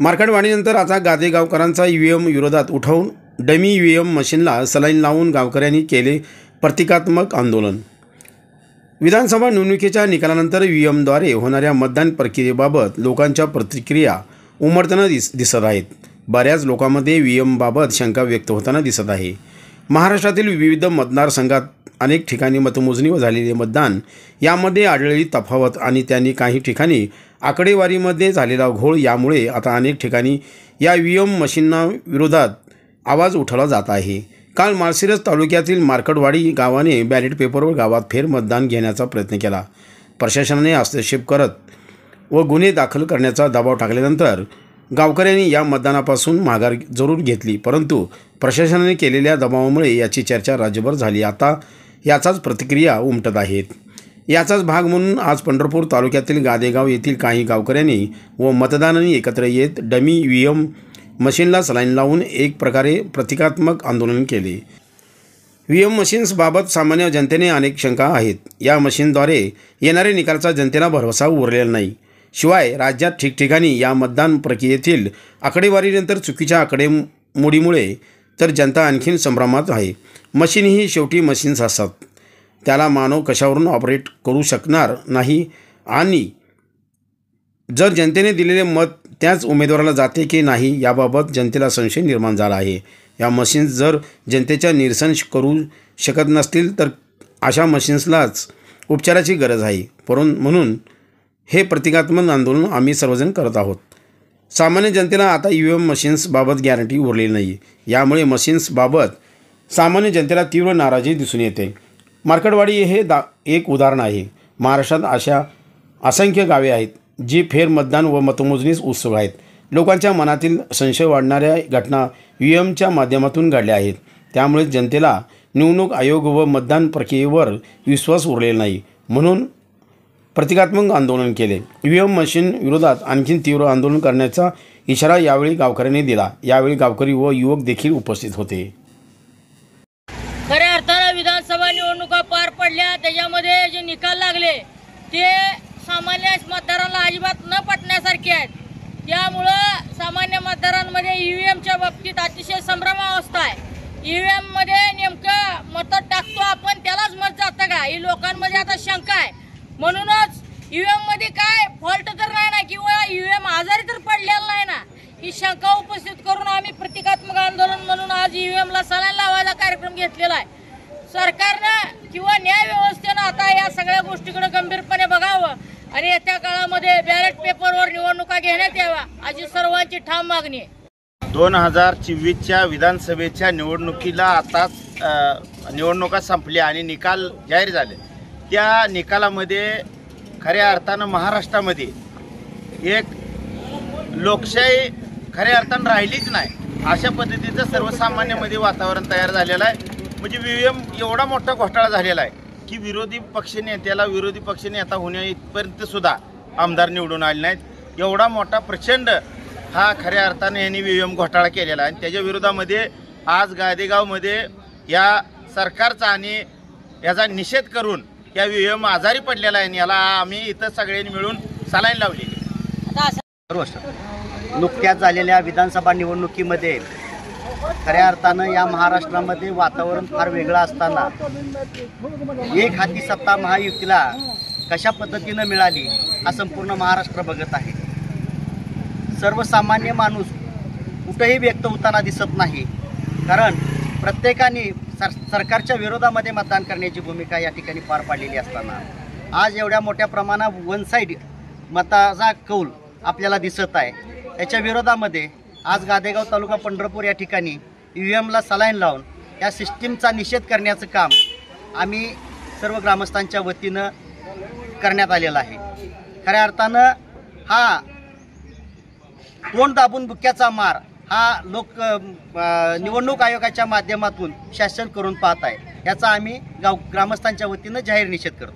मार्केटवाढीनंतर आता गादेगावकरांचा ईव्हीएम विरोधात उठावून dummy EVM मशीनला सलाईन लावून गावकऱ्यांनी केले प्रतिकात्मक आंदोलन। विधानसभा निवडणुकीच्या निकालानंतर ईव्हीएमद्वारे होणाऱ्या मतदान प्रक्रियेबाबत लोकांच्या प्रतिक्रिया उमटताना दिसत आहेत। बऱ्याच लोकांमध्ये ईव्हीएमबाबत शंका व्यक्त होताना दिसत आहे। महाराष्ट्रातील विविध मतदारसंघात अनेक ठिकाणी मतमोजणी व झालेले मतदान यामध्ये आढळलेली तफावत आणि त्यांनी काही ठिकाणी आकडेवारीमध्ये झालेला घोळ यामुळे आता अनेक ठिकाणी या ईव्हीएम मशीनना विरोधात आवाज उठवला जात आहे। काल माळशिरस तालुक्यातील मार्केटवाडी गावाने बॅलेट पेपरवर गावात फेरमतदान घेण्याचा प्रयत्न केला। प्रशासनाने हस्तक्षेप करत व गुन्हे दाखल करण्याचा दबाव टाकल्यानंतर गावकऱ्यांनी या मतदानापासून माघार जरूर घेतली, परंतु प्रशासनाने केलेल्या दबावामुळे याची चर्चा राज्यभर झाली। आता याचाच प्रतिक्रिया उमटत आहेत। याचाच भाग म्हणून आज पंढरपूर तालुक्यातील गादेगाव येथील काही गावकऱ्यांनी व मतदारांनी एकत्र येत डमी ईव्हीएम मशीनला सलाईन लावून एक प्रकारे प्रतिकात्मक आंदोलन केले। ईव्हीएम मशीन्सबाबत सामान्य जनतेने अनेक शंका आहेत। या मशीनद्वारे येणाऱ्या निकालाचा जनतेला भरवसा उरलेला नाही। शिवाय राज्यात ठिकठिकाणी या मतदान प्रक्रियेतील आकडेवारीनंतर चुकीच्या आकडेमोडीमुळे तर जनता आणखीन संभ्रमात आहे। मशीन ही शेवटी मशीन्स असतात, त्याला मानव कशावरून ऑपरेट करू शकणार नाही आणि जर जनतेने दिलेले मत त्याच उमेदवाराला जाते की नाही याबाबत जनतेला संशय निर्माण झाला आहे। या मशीन्स जर जनतेच्या निरसन करू शकत नसतील तर अशा मशीन्सलाच उपचाराची गरज आहे। म्हणून हे प्रतिकात्मक आंदोलन आम्ही सर्वजण करत आहोत। सामान्य जनतेला आता ईव्हीएम मशीन्सबाबत गॅरंटी उरलेली नाही। यामुळे मशीन्सबाबत सामान्य जनतेला तीव्र नाराजी दिसून येते। मार्केटवाडी हे एक उदाहरण आहे। महाराष्ट्रात अशा असंख्य गावे आहेत जी फेरमतदान व मतमोजणीस उत्सुक आहेत। लोकांच्या मनातील संशय वाढणाऱ्या घटना ईव्हीएमच्या माध्यमातून घडल्या आहेत। त्यामुळे जनतेला निवडणूक आयोग व मतदान प्रक्रियेवर विश्वास उरलेला नाही, म्हणून प्रतिकात्मक आंदोलन केले। ईव्हीएम मशीन विरोधात आणखी तीव्र आंदोलन करण्याचा इशारा यावेळी गावकऱ्यांनी दिला। यावेळी गावकरी व युवक देखील उपस्थित होते। खऱ्या अर्थाने विधानसभा निवडणुका पार पडल्या, त्याच्यामध्ये जे निकाल लागले ते सामान्य मतदारांना अजिबात न पटण्यासारखे आहेत। त्यामुळं सामान्य मतदारांमध्ये ईव्हीएमच्या बाबतीत अतिशय संभ्रमावस्था आहे। ईव्हीएममध्ये नेमकं मत टाकतो आपण त्यालाच मत जातं का, ही लोकांमध्ये आता शंका आहे। म्हणूनच ईव्हीएममध्ये काय फॉल्ट तर नाही ना किंवा ईव्हीएम आजारी तर पडलेला नाही ना, ही शंका उपस्थित करून आम्ही प्रतिकात्मक आंदोलन म्हणून आज ईव्हीएमला सलाईन लावायचा कार्यक्रम घेतलेला आहे। सरकारनं किंवा न्याय व्यवस्थेनं आता या सगळ्या गोष्टीकडे गंभीरपणे बघावं आणि येत्या काळामध्ये बॅलेट पेपरवर निवडणुका घेण्यात यावा अशी सर्वांची ठाम मागणी आहे। 2024च्या विधानसभेच्या निवडणुकीला आताच निवडणुका संपल्या आणि निकाल जाहीर झाले। त्या निकालामध्ये खऱ्या अर्थानं महाराष्ट्रामध्ये एक लोकशाही खऱ्या अर्थानं राहिलीच नाही, अशा पद्धतीचं सर्वसामान्यामध्ये वातावरण तयार झालेलं आहे। म्हणजे ईव्हीएम एवढा मोठा घोटाळा झालेला आहे की विरोधी पक्षनेता होण्यापर्यंत सुद्धा आमदार निवडून आले नाहीत। एवढा मोठा प्रचंड हा खऱ्या अर्थाने यांनी ईव्हीएम घोटाळा केलेला आहे आणि त्याच्या विरोधामध्ये आज गादेगावमध्ये या सरकारचा आणि याचा निषेध करून या ईव्हीएम आजारी पडलेला आहे। याला आम्ही इथं सगळ्यांनी मिळून सलाईन लावलेली। नुकत्याच झालेल्या विधानसभा निवडणुकीमध्ये खऱ्या अर्थानं या महाराष्ट्रामध्ये वातावरण फार वेगळं असताना एक हाती सत्ता महायुतीला कशा पद्धतीनं मिळाली हा संपूर्ण महाराष्ट्र बघत आहे। सर्वसामान्य माणूस कुठेही व्यक्त होताना दिसत नाही, कारण प्रत्येकाने सरकारच्या विरोधामध्ये मतदान करण्याची भूमिका या ठिकाणी पार पाडलेली असताना आज एवढ्या मोठ्या प्रमाणात वन साईड मताचा कौल आपल्याला दिसत आहे। त्याच्या विरोधामध्ये आज गादेगाव तालुका पंढरपूर या ठिकाणी ईव्हीएमला सलाईन लावून या सिस्टीमचा निषेध करण्याचं काम आम्ही सर्व ग्रामस्थांच्या वतीनं करण्यात आलेलं आहे। खऱ्या अर्थानं हा तोंड दाबून बुक्क्याचा मार हा निवडणूक आयोगाच्या माध्यमातून शासन करून पाहत आहे, याचा आम्ही ग्रामस्थांच्या वतीनं जाहीर निषेध करतो।